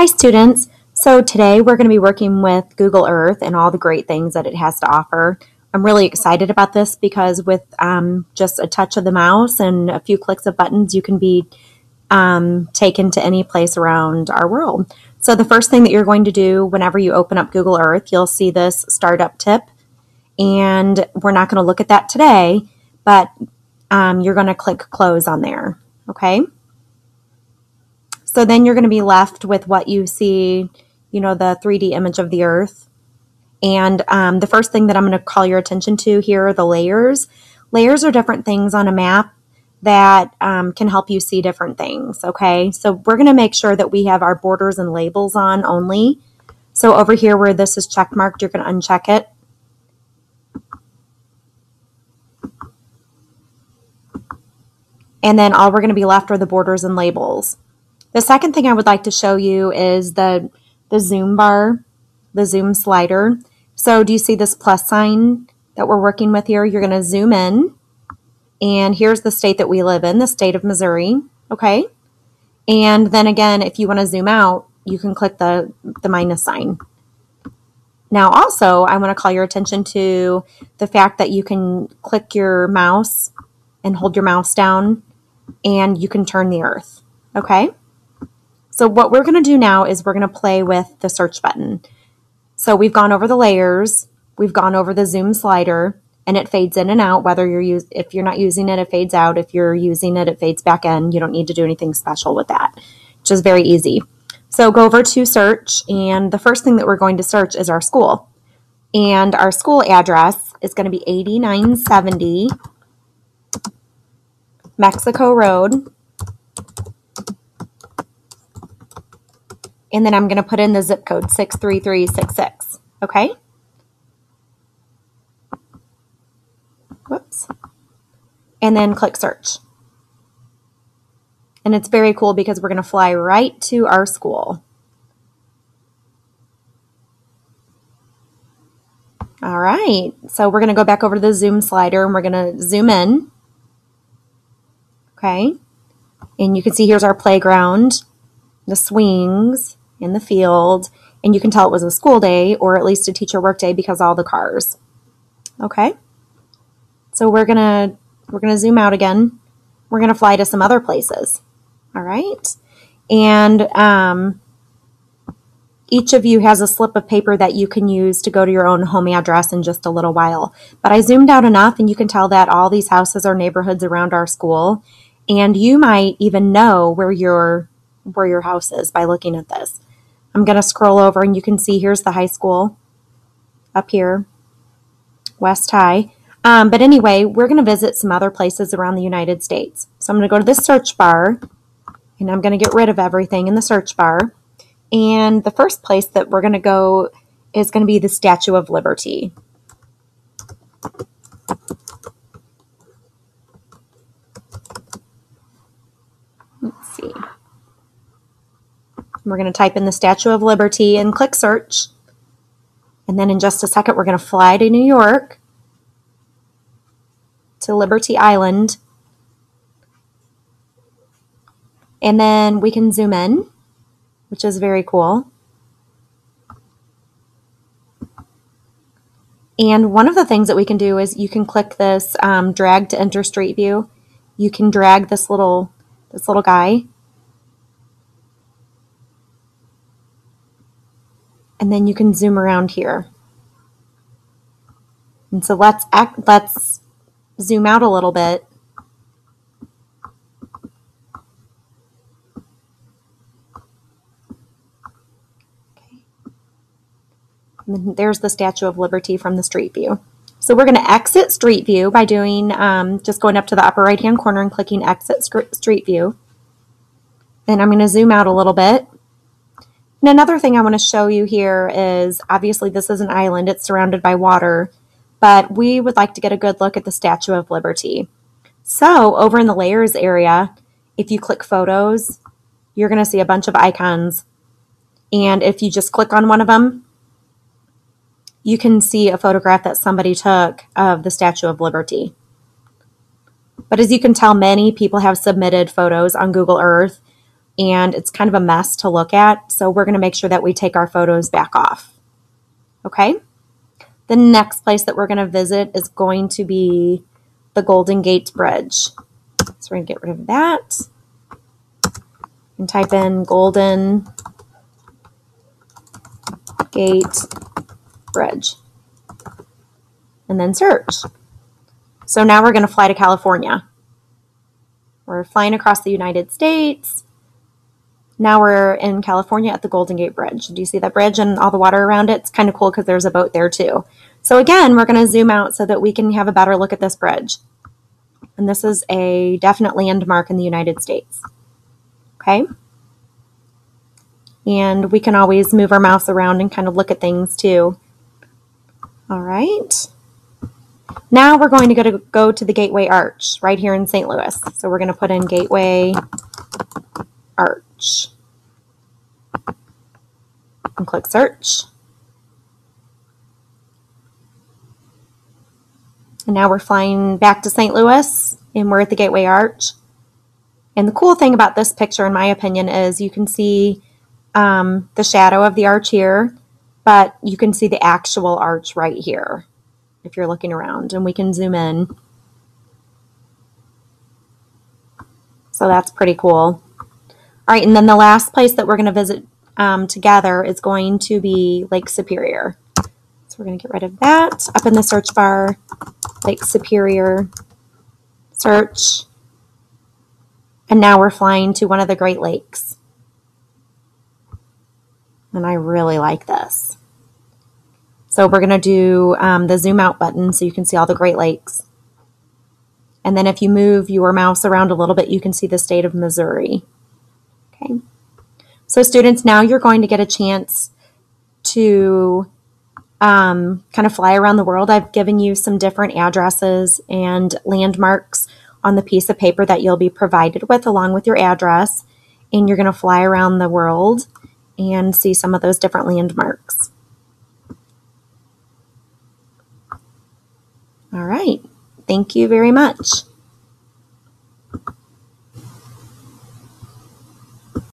Hi students! So today we're going to be working with Google Earth and all the great things that it has to offer. I'm really excited about this because with just a touch of the mouse and a few clicks of buttons, you can be taken to any place around our world. So the first thing that you're going to do whenever you open up Google Earth, you'll see this startup tip. And we're not going to look at that today, but you're going to click close on there, okay? So then you're going to be left with what you see, the 3D image of the Earth. And the first thing that I'm going to call your attention to here are the layers. Layers are different things on a map that can help you see different things, okay? So we're going to make sure that we have our borders and labels on only. So over here where this is check marked, you're going to uncheck it. And then all we're going to be left are the borders and labels. The second thing I would like to show you is the zoom bar, the zoom slider. So do you see this plus sign that we're working with here? You're going to zoom in, and here's the state that we live in, the state of Missouri, okay? And then again, if you want to zoom out, you can click the minus sign. Now also, I want to call your attention to the fact that you can click your mouse and hold your mouse down, and you can turn the Earth, okay? So what we're going to do now is we're going to play with the search button. So we've gone over the layers, we've gone over the zoom slider, and it fades in and out. If you're not using it, it fades out. If you're using it, it fades back in. You don't need to do anything special with that. It's just very easy. So go over to search, and the first thing that we're going to search is our school. And our school address is going to be 8970 Mexico Road. And then I'm going to put in the zip code 63366, okay? Whoops. And then click search. And it's very cool because we're going to fly right to our school. All right, so we're going to go back over to the zoom slider and we're going to zoom in, okay? And you can see here's our playground, the swings, in the field, and you can tell it was a school day or at least a teacher work day because all the cars. Okay, so we're gonna zoom out again. We're gonna fly to some other places. All right, and each of you has a slip of paper that you can use to go to your own home address in just a little while. But I zoomed out enough, and you can tell that all these houses are neighborhoods around our school, and you might even know where your house is by looking at this. I'm going to scroll over and you can see here's the high school up here, West High. But anyway, we're going to visit some other places around the United States. So I'm going to go to this search bar and I'm going to get rid of everything in the search bar. And the first place that we're going to go is going to be the Statue of Liberty. Let's see. We're going to type in the Statue of Liberty and click search. And then in just a second, we're going to fly to New York, to Liberty Island. And then we can zoom in, which is very cool. And one of the things that we can do is you can click this drag to enter Street View. You can drag this little guy. And then you can zoom around here. And so let's zoom out a little bit. Okay. And then there's the Statue of Liberty from the Street View. So we're going to exit Street View by doing just going up to the upper right hand corner and clicking Exit Street View. Then I'm going to zoom out a little bit. And another thing I want to show you here is, obviously this is an island, it's surrounded by water, but we would like to get a good look at the Statue of Liberty. So over in the layers area, if you click photos, you're going to see a bunch of icons. And if you just click on one of them, you can see a photograph that somebody took of the Statue of Liberty. But as you can tell, many people have submitted photos on Google Earth, and it's kind of a mess to look at. So we're going to make sure that we take our photos back off. Okay? The next place that we're going to visit is going to be the Golden Gate Bridge. So we're going to get rid of that and type in Golden Gate Bridge and then search. So now we're going to fly to California. We're flying across the United States. Now we're in California at the Golden Gate Bridge. Do you see that bridge and all the water around it? It's kind of cool because there's a boat there too. So again, we're going to zoom out so that we can have a better look at this bridge. And this is a definite landmark in the United States. Okay? And we can always move our mouse around and kind of look at things too. All right. Now we're going to go to the Gateway Arch right here in St. Louis. So we're going to put in Gateway Arch and click search. And now we're flying back to St. Louis and we're at the Gateway Arch. And the cool thing about this picture, in my opinion, is you can see the shadow of the arch here, but you can see the actual arch right here if you're looking around, and we can zoom in. So that's pretty cool. All right, and then the last place that we're going to visit together is going to be Lake Superior. So we're going to get rid of that. Up in the search bar, Lake Superior, search. And now we're flying to one of the Great Lakes. And I really like this. So we're going to do the zoom out button so you can see all the Great Lakes. And then if you move your mouse around a little bit, you can see the state of Missouri. Okay. So students, now you're going to get a chance to kind of fly around the world. I've given you some different addresses and landmarks on the piece of paper that you'll be provided with along with your address. And you're going to fly around the world and see some of those different landmarks. All right. Thank you very much.